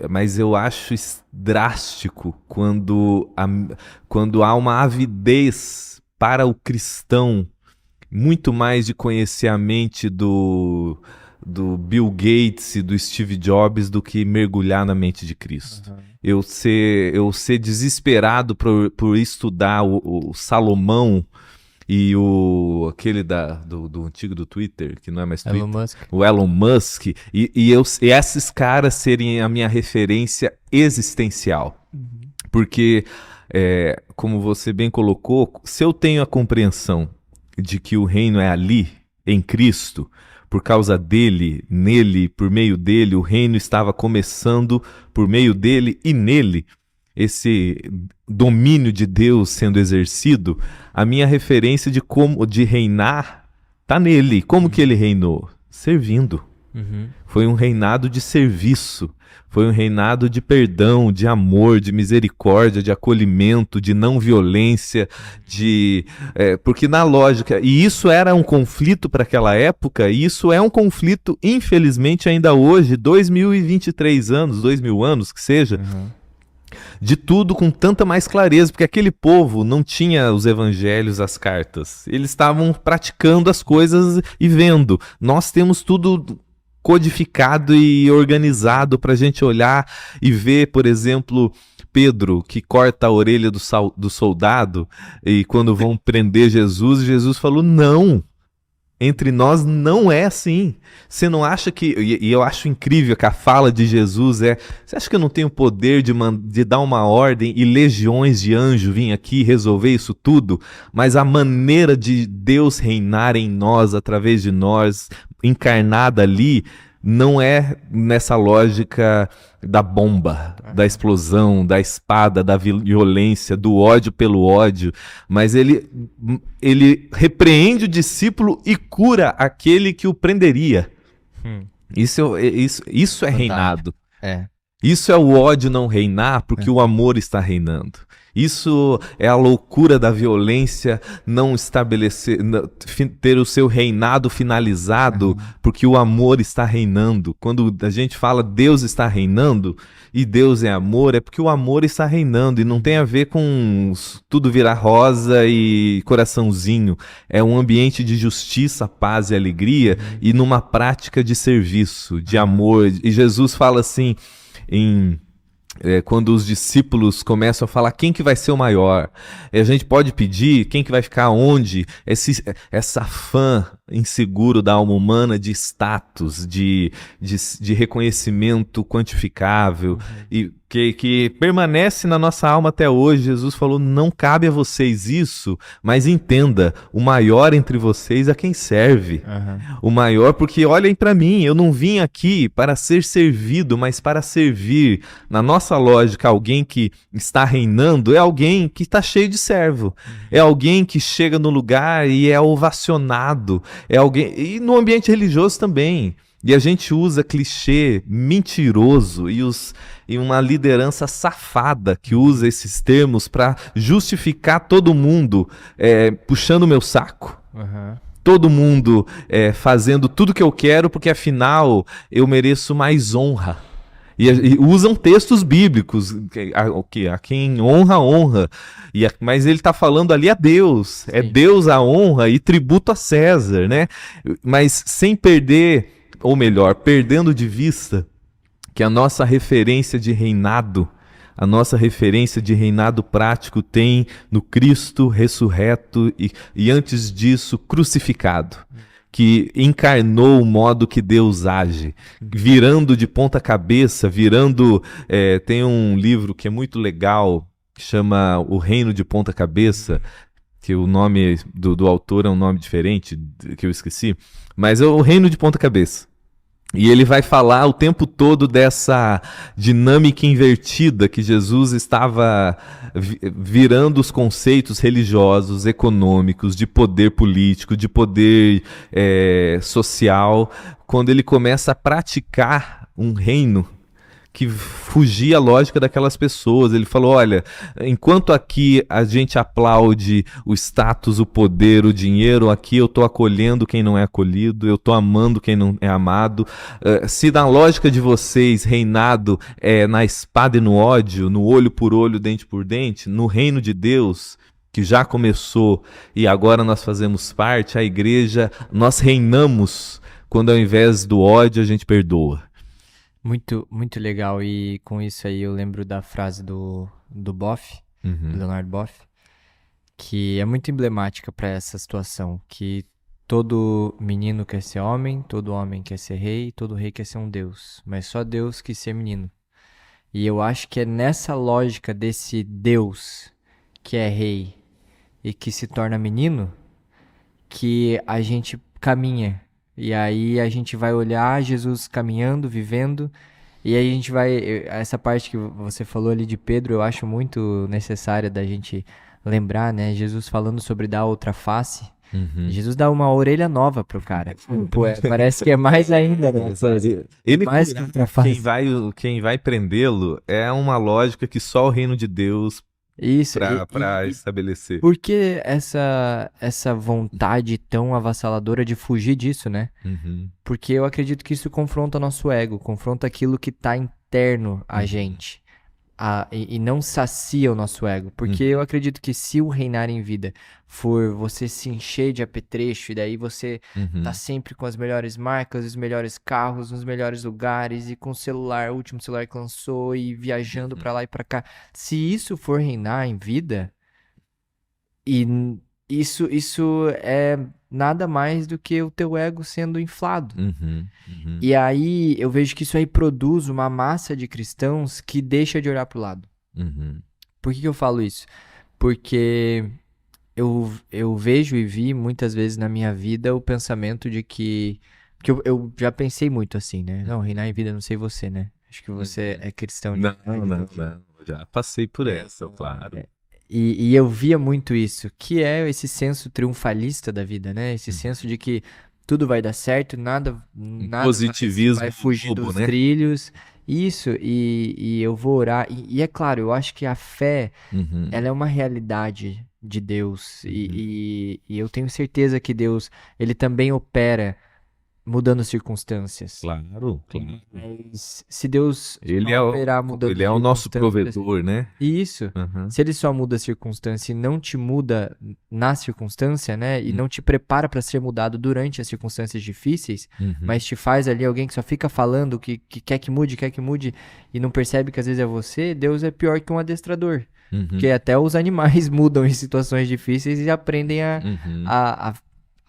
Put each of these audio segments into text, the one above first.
mas eu acho drástico quando há uma avidez para o cristão muito mais de conhecer a mente do Bill Gates e do Steve Jobs do que mergulhar na mente de Cristo. Eu ser desesperado por estudar o Salomão e aquele do antigo do Twitter, que não é mais Twitter, o Elon Musk, e esses caras serem a minha referência existencial. Porque, como você bem colocou, se eu tenho a compreensão de que o reino é ali, em Cristo, por causa dele, nele, por meio dele, o reino estava começando por meio dele e nele, esse domínio de Deus sendo exercido, a minha referência de reinar está nele. Como que ele reinou? Servindo. Foi um reinado de serviço, foi um reinado de perdão, de amor, de misericórdia, de acolhimento, de não violência, porque na lógica, e isso era um conflito para aquela época, e isso é um conflito, infelizmente, ainda hoje, 2023 anos, 2000 anos que seja, de tudo com tanta mais clareza, porque aquele povo não tinha os evangelhos, as cartas, eles estavam praticando as coisas e vendo. Nós temos tudo codificado e organizado para a gente olhar e ver, por exemplo, Pedro que corta a orelha do soldado, e quando vão prender Jesus falou, não, entre nós não é assim. Você não acha que... E eu acho incrível que a fala de Jesus você acha que eu não tenho poder de dar uma ordem e legiões de anjos virem aqui resolver isso tudo? Mas a maneira de Deus reinar em nós, através de nós, encarnada ali, não é nessa lógica da bomba, da explosão, da espada, da violência, do ódio pelo ódio, mas ele repreende o discípulo e cura aquele que o prenderia. Isso é reinado. Isso é o ódio não reinar porque o amor está reinando. Isso é a loucura da violência não estabelecer, ter o seu reinado finalizado porque o amor está reinando. Quando a gente fala Deus está reinando e Deus é amor, é porque o amor está reinando e não tem a ver com tudo virar rosa e coraçãozinho. É um ambiente de justiça, paz e alegria e numa prática de serviço, de amor. E Jesus fala assim, quando os discípulos começam a falar quem que vai ser o maior, a gente pode pedir quem que vai ficar onde, essa afã inseguro da alma humana de status, de reconhecimento quantificável, e que permanece na nossa alma até hoje. Jesus falou, não cabe a vocês isso, mas entenda, o maior entre vocês é quem serve. O maior, porque olhem para mim, eu não vim aqui para ser servido, mas para servir. Na nossa lógica, alguém que está reinando é alguém que está cheio de servo, é alguém que chega no lugar e é ovacionado, é alguém, e no ambiente religioso também. E a gente usa clichê mentiroso e uma liderança safada que usa esses termos para justificar todo mundo puxando o meu saco. Todo mundo fazendo tudo que eu quero porque afinal eu mereço mais honra. E usam textos bíblicos, a quem honra, honra. Mas ele está falando ali a Deus. Sim. É Deus a honra e tributo a César, né? Mas sem perder, ou melhor, perdendo de vista que a nossa referência de reinado, a nossa referência de reinado prático tem no Cristo ressurreto e antes disso crucificado, que encarnou o modo que Deus age, virando de ponta cabeça, tem um livro que é muito legal, que chama O Reino de Ponta Cabeça, que o nome do autor é um nome diferente, que eu esqueci, mas é O Reino de Ponta Cabeça. E ele vai falar o tempo todo dessa dinâmica invertida que Jesus estava virando os conceitos religiosos, econômicos, de poder político, de poder social, quando ele começa a praticar um reino que fugia a lógica daquelas pessoas. Ele falou, olha, enquanto aqui a gente aplaude o status, o poder, o dinheiro, aqui eu estou acolhendo quem não é acolhido, eu estou amando quem não é amado. Se na lógica de vocês reinado é na espada e no ódio, no olho por olho, dente por dente, no reino de Deus, que já começou e agora nós fazemos parte, a igreja, nós reinamos quando ao invés do ódio a gente perdoa. Muito, muito legal. E com isso aí eu lembro da frase do Boff, do Leonardo Boff, que é muito emblemática para essa situação, que todo menino quer ser homem, todo homem quer ser rei, todo rei quer ser um deus, mas só Deus quis ser menino. E eu acho que é nessa lógica desse Deus que é rei e que se torna menino que a gente caminha. E aí a gente vai olhar Jesus caminhando, vivendo, e aí a gente vai... Essa parte que você falou ali de Pedro, eu acho muito necessária da gente lembrar, né? Jesus falando sobre dar outra face. Jesus dá uma orelha nova pro cara. Pô, parece que é mais ainda, né? Ele Mais que outra face. quem vai prendê-lo é uma lógica que só o reino de Deus Isso, para estabelecer. por que essa vontade tão avassaladora de fugir disso, né? Porque eu acredito que isso confronta nosso ego, confronta aquilo que tá interno a gente. E não sacia o nosso ego. Porque eu acredito que se o reinar em vida for você se encher de apetrecho, e daí você tá sempre com as melhores marcas, os melhores carros, nos melhores lugares, e com o celular, o último celular que lançou, e viajando pra lá e pra cá. Se isso for reinar em vida, e isso é nada mais do que o teu ego sendo inflado. E aí eu vejo que isso aí produz uma massa de cristãos que deixa de olhar pro lado. Por que eu falo isso? Porque eu vejo e vi muitas vezes na minha vida o pensamento de que... Porque eu já pensei muito assim, né? Não, reinar em vida, não sei você, né? Acho que você é cristão. Não. Já passei por essa, claro. E eu via muito isso, que é esse senso triunfalista da vida, né? Esse senso de que tudo vai dar certo, nada positivismo vai fugir bobo, dos né? trilhos. Isso, e eu vou orar. E é claro, eu acho que a fé, ela é uma realidade de Deus. E eu tenho certeza que Deus, ele também opera mudando circunstâncias. Claro. Mas se Deus Ele só operar mudando ele é o nosso circunstâncias, provedor, né? isso. Se ele só muda a circunstância e não te muda na circunstância, né? E não te prepara para ser mudado durante as circunstâncias difíceis, mas te faz ali alguém que só fica falando que quer que mude, e não percebe que às vezes é você, Deus é pior que um adestrador. Porque até os animais mudam em situações difíceis e aprendem a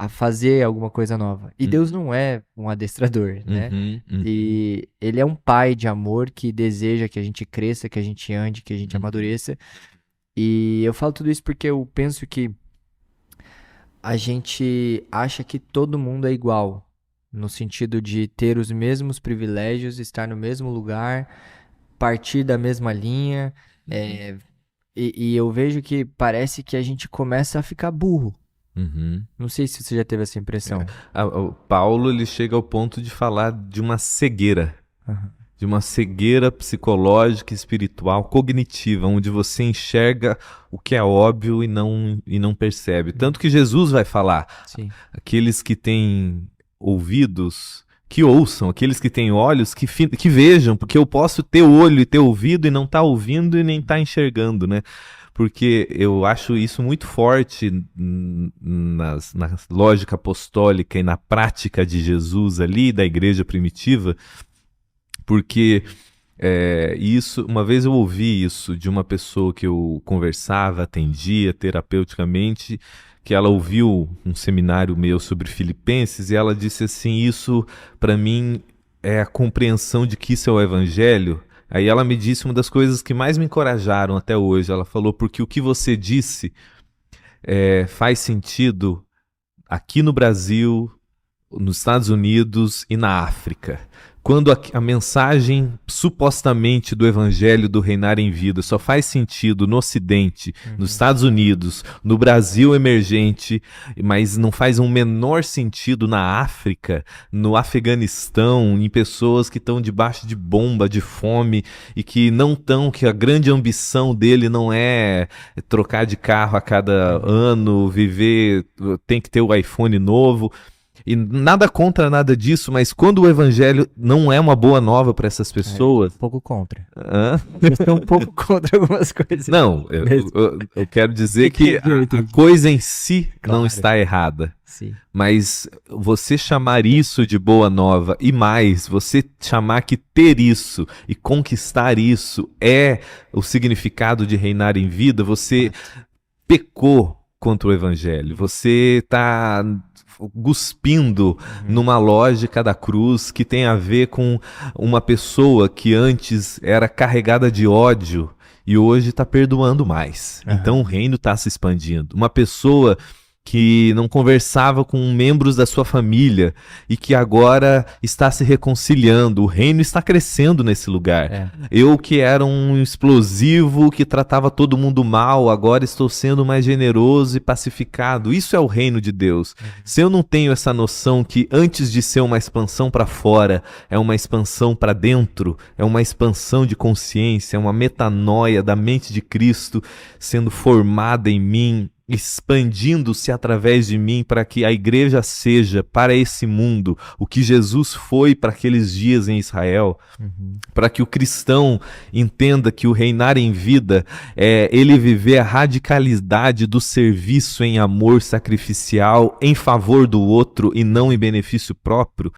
fazer alguma coisa nova. E Deus não é um adestrador, né? E ele é um pai de amor que deseja que a gente cresça, que a gente ande, que a gente amadureça. E eu falo tudo isso porque eu penso que a gente acha que todo mundo é igual, no sentido de ter os mesmos privilégios, estar no mesmo lugar, partir da mesma linha. E eu vejo que parece que a gente começa a ficar burro. Não sei se você já teve essa impressão. O Paulo, ele chega ao ponto de falar de uma cegueira. De uma cegueira psicológica, espiritual, cognitiva, onde você enxerga o que é óbvio e não percebe. Tanto que Jesus vai falar, aqueles que têm ouvidos, que ouçam, aqueles que têm olhos, que vejam, porque eu posso ter olho e ter ouvido e não estar ouvindo e nem estar enxergando, né? Porque eu acho isso muito forte na lógica apostólica e na prática de Jesus ali, da igreja primitiva, porque uma vez eu ouvi isso de uma pessoa que eu conversava, atendia terapeuticamente, que ela ouviu um seminário meu sobre Filipenses e ela disse assim, isso para mim é a compreensão de que isso é o evangelho. Aí ela me disse uma das coisas que mais me encorajaram até hoje. Ela falou, porque o que você disse faz sentido aqui no Brasil, nos Estados Unidos e na África. quando a mensagem supostamente do evangelho do reinar em vida só faz sentido no Ocidente, nos Estados Unidos, no Brasil emergente, mas não faz um menor sentido na África, no Afeganistão, em pessoas que estão debaixo de bomba, de fome e que não estão, que a grande ambição dele não é trocar de carro a cada ano, viver, tem que ter o iPhone novo. E nada contra nada disso, mas quando o evangelho não é uma boa nova para essas pessoas... Um pouco contra. Hã? Eu estou um pouco contra algumas coisas. Não, eu quero dizer que a coisa em si não está errada. Sim. Mas você chamar isso de boa nova e mais, você chamar que ter isso e conquistar isso é o significado de reinar em vida, você pecou contra o evangelho. Você está cuspindo numa lógica da cruz que tem a ver com uma pessoa que antes era carregada de ódio e hoje está perdoando mais. Então o reino está se expandindo. Uma pessoa que não conversava com membros da sua família e que agora está se reconciliando. O reino está crescendo nesse lugar. Eu que era um explosivo, que tratava todo mundo mal, agora estou sendo mais generoso e pacificado. Isso é o reino de Deus. Se eu não tenho essa noção que antes de ser uma expansão para fora, é uma expansão para dentro, é uma expansão de consciência, é uma metanoia da mente de Cristo sendo formada em mim, expandindo-se através de mim para que a igreja seja para esse mundo o que Jesus foi para aqueles dias em Israel, para que o cristão entenda que o reinar em vida é ele viver a radicalidade do serviço em amor sacrificial em favor do outro e não em benefício próprio.